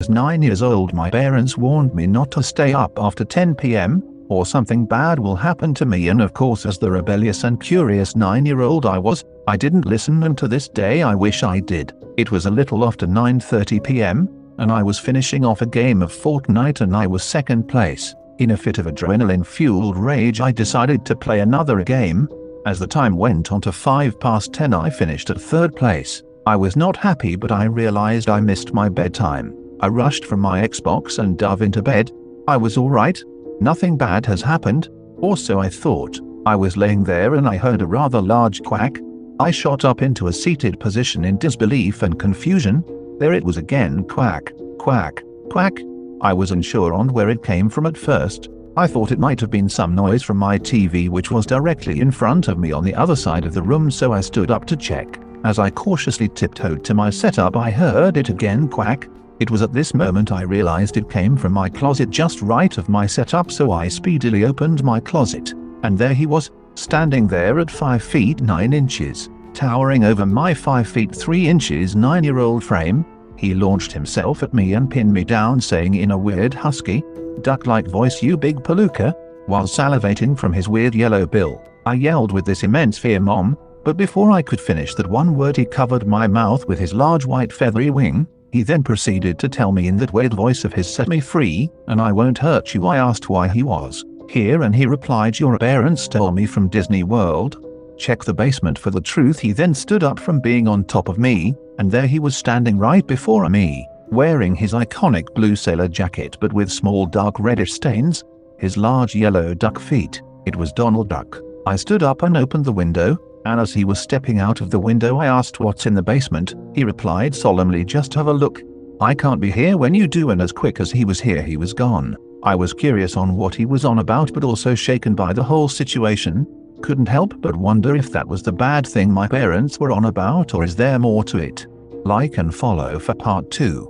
was 9 years old, my parents warned me not to stay up after 10 p.m. or something bad will happen to me, and of course, as the rebellious and curious 9-year-old I was, I didn't listen, and to this day I wish I did. It was a little after 9:30 p.m. and I was finishing off a game of Fortnite and I was second place. In a fit of adrenaline-fueled rage, I decided to play another game. As the time went on to 10:05, I finished at third place. I was not happy, but I realized I missed my bedtime. I rushed from my Xbox and dove into bed. I was alright. Nothing bad has happened, or so I thought. I was laying there and I heard a rather large quack. I shot up into a seated position in disbelief and confusion. There it was again, quack, quack, quack. I was unsure on where it came from at first. I thought it might have been some noise from my TV, which was directly in front of me on the other side of the room, so I stood up to check. As I cautiously tiptoed to my setup, I heard it again, quack. It was at this moment I realized it came from my closet just right of my setup, so I speedily opened my closet. And there he was, standing there at 5 feet 9 inches, towering over my 5 feet 3 inches 9-year-old frame. He launched himself at me and pinned me down, saying in a weird husky, duck-like voice, "You big palooka," while salivating from his weird yellow bill. I yelled with this immense fear, "Mom," but before I could finish that one word, he covered my mouth with his large white feathery wing. He then proceeded to tell me in that weird voice of his, "Set me free, and I won't hurt you." I asked why he was here, and he replied, "Your parents stole me from Disney World. Check the basement for the truth." He then stood up from being on top of me, and there he was standing right before me, wearing his iconic blue sailor jacket but with small dark reddish stains, his large yellow duck feet. It was Donald Duck. I stood up and opened the window, and as he was stepping out of the window, I asked, "What's in the basement?" He replied solemnly, "Just have a look. I can't be here when you do," and as quick as he was here, he was gone. I was curious on what he was on about, but also shaken by the whole situation. Couldn't help but wonder if that was the bad thing my parents were on about, or is there more to it? Like and follow for part 2.